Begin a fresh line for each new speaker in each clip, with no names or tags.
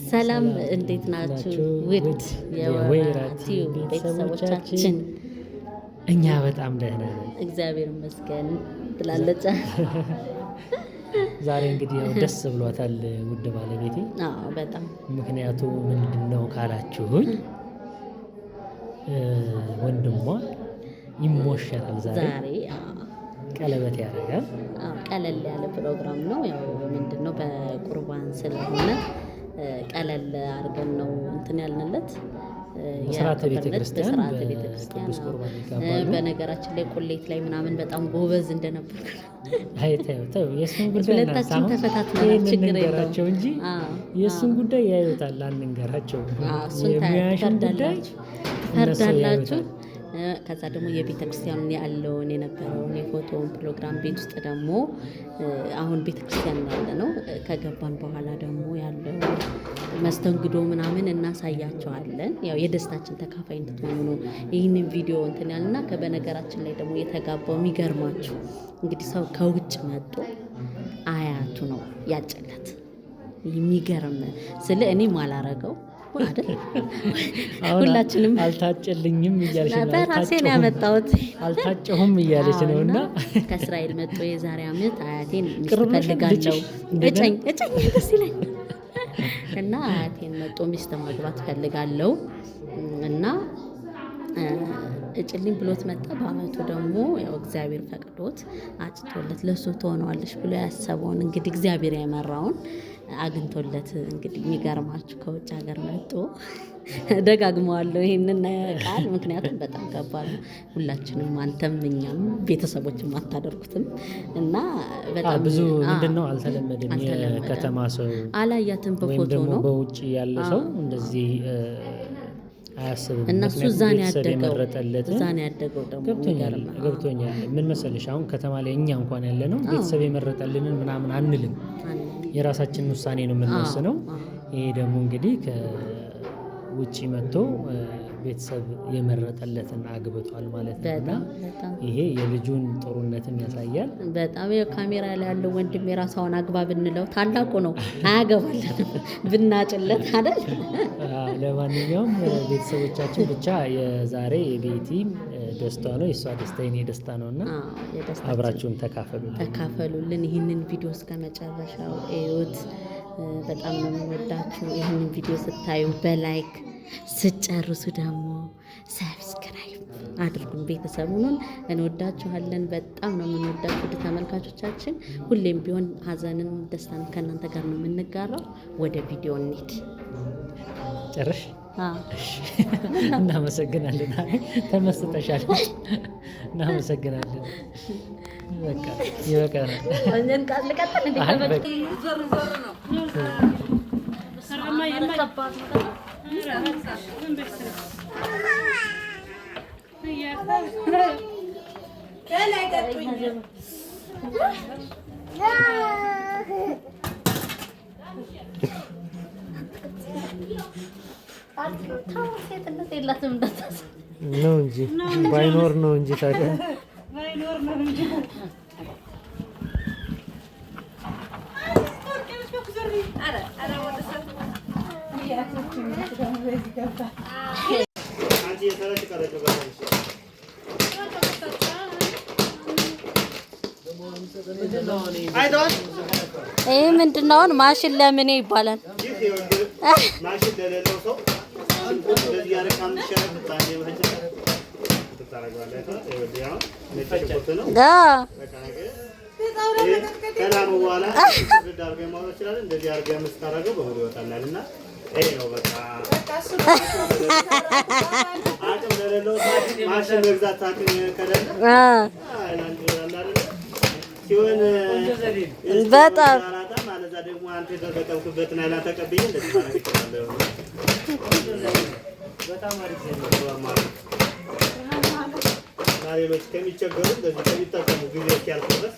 ሰላም እንዴት ናችሁ? ውድ የወይራ ቲዩብ ቤተሰቦቻችን፣
እኛ በጣም ደህና ነን፣
እግዚአብሔር ይመስገን ትላለች።
ዛሬ እንግዲህ ያው ደስ ብሏታል ውድ ባለቤቴ።
አዎ በጣም
ምክንያቱ ምንድነው ካላችሁኝ ወንድሟ ይሞሸራል ዛሬ ቀለበት ያደርጋል።
ቀለል ያለ ፕሮግራም ነው። ያው ምንድነው በቁርባን ስለሆነ ቀለል አድርገን ነው እንትን ያልንለት።
በስርዓተ ቤተክርስቲያን
ቅዱስ ቁርባን ይጋባሉ። በነገራችን ላይ ቁሌት ላይ ምናምን በጣም ጎበዝ እንደነበር
አይተው የእሱን ጉዳይ
ሁለታችን ተፈታትነናል። ችግር የለውም
እንጂ የእሱን ጉዳይ ያዩታል። አንንገራቸው
የሙያሽን ጉዳይ ትፈርዳላችሁ። ከዛ ደግሞ የቤተ ክርስቲያኑን ያለውን የነበረውን የፎቶውን ፕሮግራም ቤት ውስጥ ደግሞ አሁን ቤተ ክርስቲያን ያለ ነው። ከገባን በኋላ ደግሞ ያለው መስተንግዶ ምናምን እናሳያቸዋለን። ያው የደስታችን ተካፋይ እንድትሆኑ ነው ይህንን ቪዲዮ እንትን ያልና በነገራችን ላይ ደግሞ የተጋባው የሚገርማችሁ እንግዲህ ሰው ከውጭ መጥቶ አያቱ ነው ያጨለት። የሚገርም ስለ እኔ ማላረገው ሁላችንም
አልታጨልኝም እያለች ነው።
በራሴ ነው ያመጣሁት።
አልታጨሁም እያለች ነው። እና
ከእስራኤል መጥቶ የዛሬ ዓመት አያቴን ሚስት ፈልጋለሁ እጨኝ ደስ ይለኝ እና አያቴን መጥቶ ሚስት ማግባት ፈልጋለሁ እና እጭልኝ ብሎት መጣ። በአመቱ ደግሞ ያው እግዚአብሔር ፈቅዶት አጭቶለት ለሱ ትሆነዋለች ብሎ ያሰበውን እንግዲህ እግዚአብሔር ያመራውን አግኝቶለት እንግዲህ የሚገርማችሁ ከውጭ ሀገር መጥቶ ደጋግመዋለሁ ይሄንን ቃል፣ ምክንያቱም በጣም ከባድ ነው። ሁላችንም አንተም እኛም ቤተሰቦችም አታደርጉትም እና በጣም
ብዙ ምንድነው አልተለመደም። የከተማ ሰው
አላያትም በፎቶ ነው።
በውጭ ያለ ሰው እንደዚህ አያስብም
እና እሱ እዛን ያደገው ደግሞ
ገብቶኛል። ምን መሰለሽ አሁን ከተማ ላይ እኛ እንኳን ያለ ነው ቤተሰብ የመረጠልንን ምናምን አንልም፣ የራሳችንን ውሳኔ ነው የምንወስነው። ይሄ ደግሞ እንግዲህ ከውጭ መጥቶ ቤተሰብ የመረጠለትን አግብቷል ማለት ነው። ይሄ የልጁን ጥሩነትም ያሳያል።
በጣም ካሜራ ላይ ያለው ወንድም የራሳውን አግባ ብንለው ታላቁ ነው አያገባለንም ብናጭለት አይደል?
ለማንኛውም ቤተሰቦቻችን ብቻ የዛሬ የቤቲ ደስታ ነው፣ የእሷ ደስታ የኔ ደስታ ነው እና አብራችሁን
ተካፈሉልን። ይህንን ቪዲዮ እስከ መጨረሻው እዩት። በጣም ነው የምንወዳችሁ። ይህንን ቪዲዮ ስታዩ በላይክ ስጨርሱ ደግሞ ሰብስክራይብ አድርጉን። ቤተሰቡን እንወዳችኋለን። በጣም ነው የምንወዳችሁ ውድ ተመልካቾቻችን። ሁሌም ቢሆን ሀዘንን ደስታን ከእናንተ ጋር ነው የምንጋራው። ወደ ቪዲዮ እንሂድ።
ጨርሽ? እናመሰግናለን። ተመስጠሻል። እናመሰግናለን። በቃ ይበቃናል። ነው እንጂ ባይኖር ነው እንጂ ታዲያ
ይሄ ምንድነው? ማሽን ለምን ይባላል?
ማሽን ለሌለው ሰው ከላሙ በኋላ እንደዚህ አድርገህ የምታደርገው በሙሉ ይወጣላል እና ይሄ ነው በቃ። አቅም ለሌለው ማሽን መግዛት አቅም ከሌለ ሲሆን
በጣም
ማለት ደግሞ አንተ የተጠቀምኩበትን አይላ ተቀብዬ እንደዚህ ማለት ይችላል። በጣም አሪፍ ነው። ሌሎች ከሚቸገሩ እንደዚህ ከሚጠቀሙ ጊዜ እስኪያልፍ ድረስ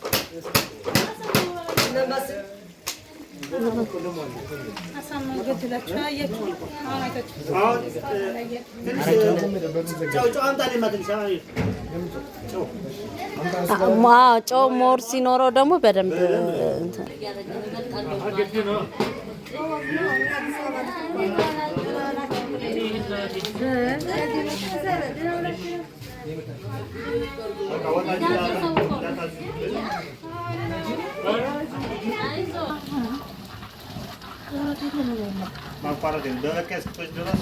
ጨው ሞር ሲኖረው ደግሞ በደንብ
ማቋረጥ ደረቅ እስክቶች ድረስ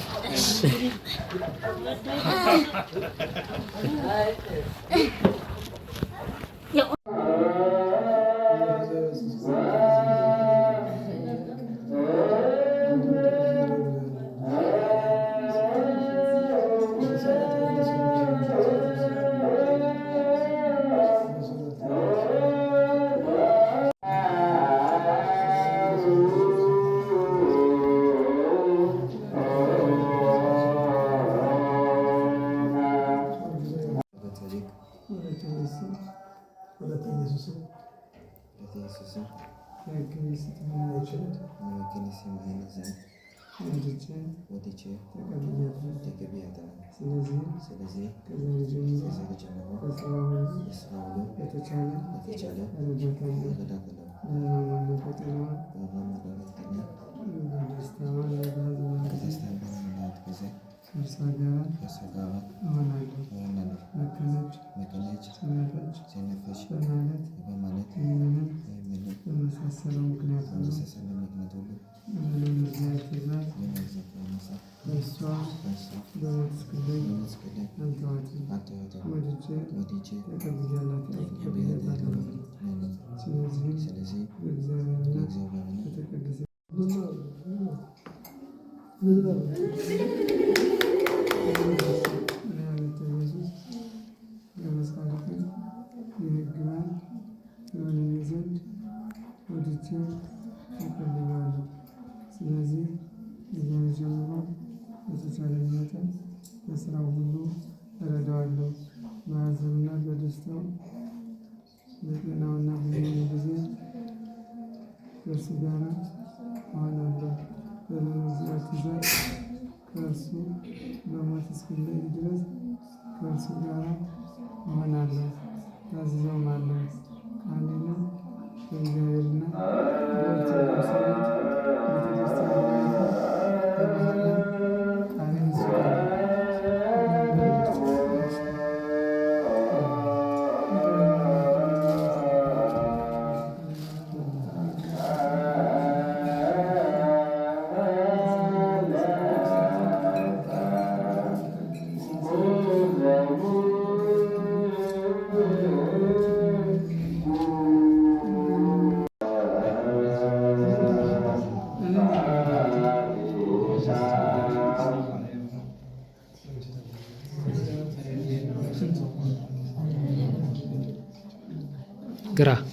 በስራው ሁሉ እረዳዋለሁ። በሐዘኑና በደስታው በጤናውና በሕመሙ ጊዜ ከእርሱ ጋር እሆናለሁ። በመንግሥቱ ትእዛዝ ከእርሱ በሞት እስክለይ ድረስ ከእርሱ ጋር እሆናለሁ። ታዝዘውማለሁ። ቃሌንም በእግዚአብሔርና በኦርቶዶክሳዊት ቤተክርስቲያን በማህበር ቃሌን እሰጣለሁ።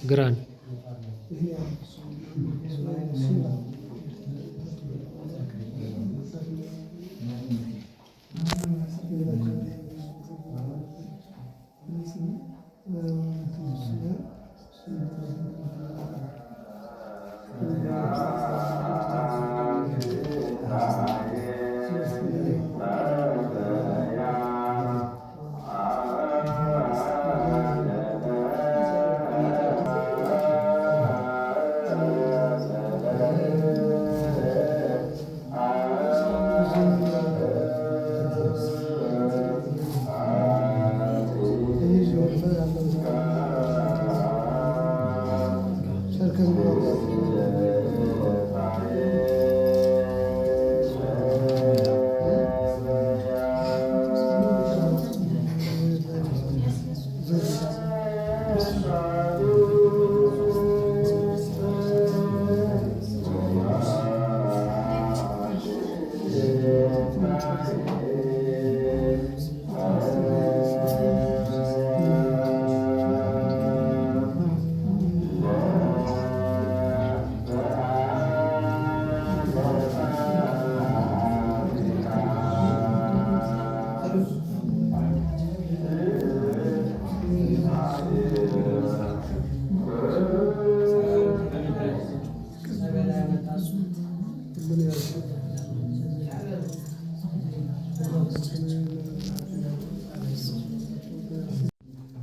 ግራ ነው።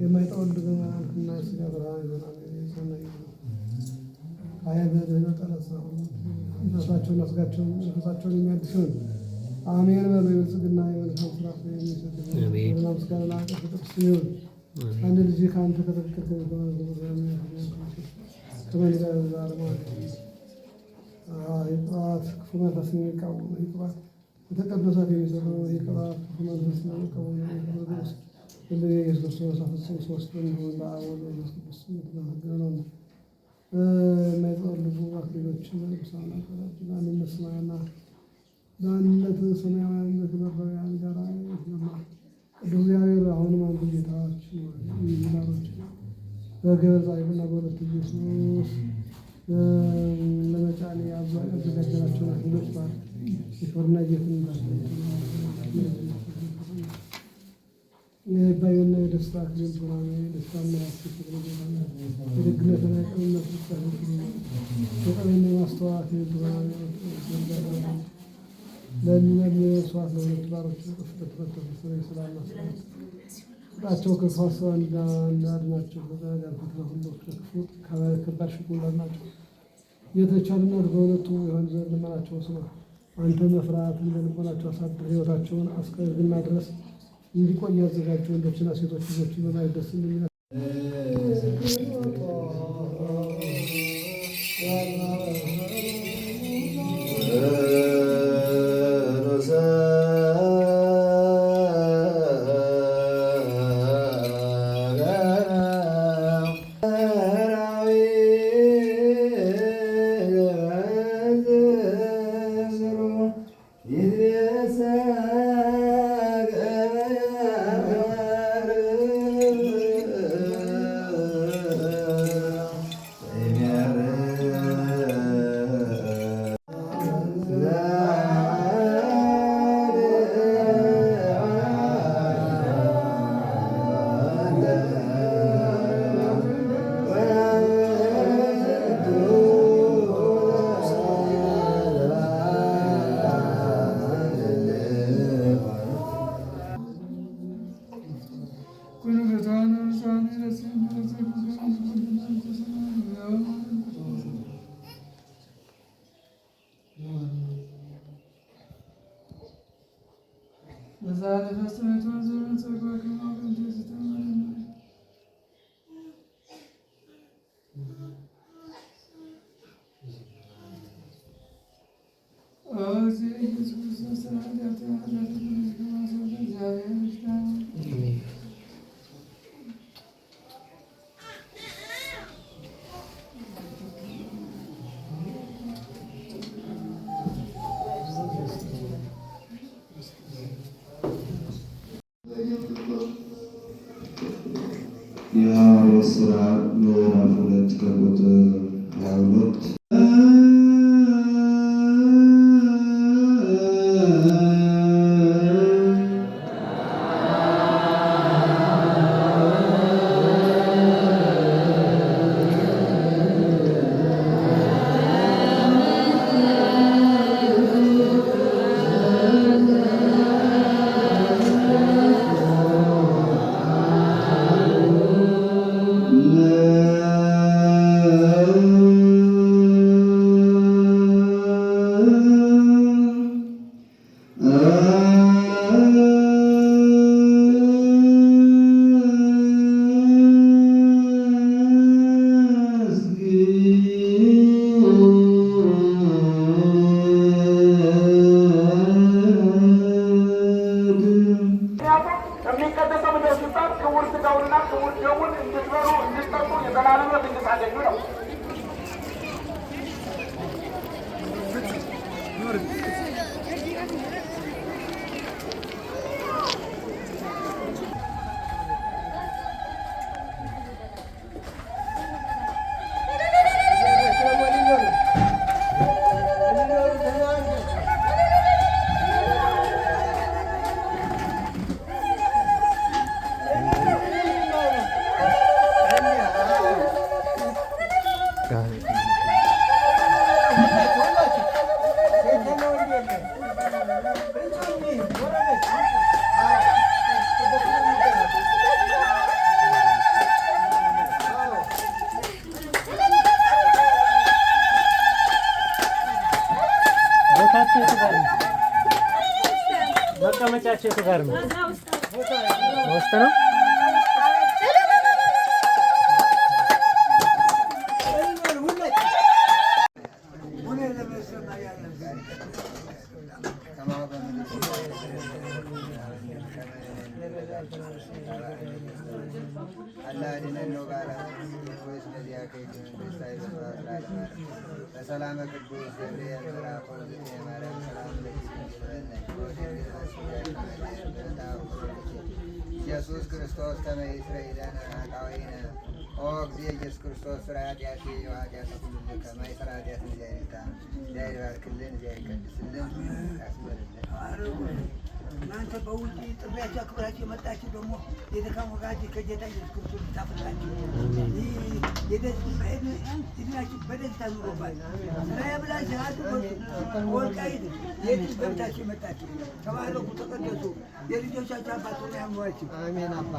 የማይጠወልድ በመልክና ስጋ ብርሃን ይሆናል። ነፍሳቸውና ስጋቸውን መንፈሳቸውን የሚያድሰውን
አሜን በሉ። የብልጽግና የመልካም ስራ ፍሬ የሚሰጥ ምስጋና ለአንተ ቅዱስ ይሁን። አንድ ልጅ ከአንተ ከተፈቀደ ከመንጋር ጋር ማለት ይቅባት ክፉ መንፈስ የሚቃወሙ ይቅባት የተቀደሳት የሚሰሩ ይቅባት ክፉ መንፈስ የሚቃወሙ ቅዱስ ኢየሱስ ክርስቶስ ሶስት እንደሆነ ለአብ ወልድ ቅዱስ የተመሰገነ ነው። የማይጠወልጉ አክሊሎችን በቅዱሳን አካላችን አንድነት ሰማያና በአንድነት ሰማያዊነት መረቢያን ጋር ያስገባ ቅዱስ እግዚአብሔር አሁንም አንዱ ጌታችን ላሮች በገበ ጻድቅና በሁለቱ ኢየሱስ ለመጫኔ ያዘጋጀናቸውን አክሊሎች ባር የክብርና ጌትነት የባዩና የደስታ አክሊል ብርሃን የደስታና ያስኬት የደግነትና የቅንነት ብቻ የጠበና የማስተዋል አክሊል ብርሃን ለሚመስዋዕት ለሁለት ባሮች ለተፈተፉ ስለ ሰላምና ስርዓት ቁጣቸው ክፉ አስበው እንዳድናቸው በተጋርኩት ለሁሉ ክፉ ከባድ ሽጉላል ናቸው። የተቻልነት በእውነቱ የሆን ዘንድ ልመናቸው ስማ። አንተ መፍራትን በልቦናቸው አሳድር። ሕይወታቸውን እስከ ድረስ እንዲቆይ ያዘጋጁ ወንዶችና ሴቶች ልጆችን በማየት ደስ እንደሚላ
የሐዋርያት ሥራ ምዕራፍ 2 ከቁጥር 22
የሚቀደሰው ምንድን ነው ሲባል ክቡር ሥጋውንና ክቡር ደሙን እንድትበሉ እንድትጠጡ የዘላለም ሕይወት እንድታገኙ ነው።
መቀመጫቸው የቱ ጋር ነው? ውስጥ ነው።
በሰላም ቅዱስ ገብርኤል መልአኩ ማርያም ሰላም ኢየሱስ ክርስቶስ ከመ ይስረይ ለነ ኃጣውኢነ ኦ እግዚእ ኢየሱስ ክርስቶስ ስራ ኃጢአቴ ወኃጢአተ ኩሉ ከመ ይስራ ኃጢአት እግዚአብሔር ይባርክልን፣ እግዚአብሔር ይቀድስልን፣ ያስበርልን።
እናንተ በውጭ ጥሪያችሁ አክብራችሁ የመጣችሁ ደግሞ የድካም ወጋችሁ ከጌታ ኢየሱስ ክርስቶስ ይጣፍጣችሁ። እድሜያችሁ በደስታ ኑሮባት ስራዬ ብላችሁ አትበሉ። ወልቃይት የት ገብታችሁ የመጣችሁ ተባረኩ፣ ተቀደሱ። የልጆቻችሁ አባት ሆነው ያኑሯችሁ። አሜን። አባ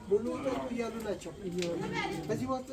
ሁሉ እያሉ ናቸው። በዚህ ወጥ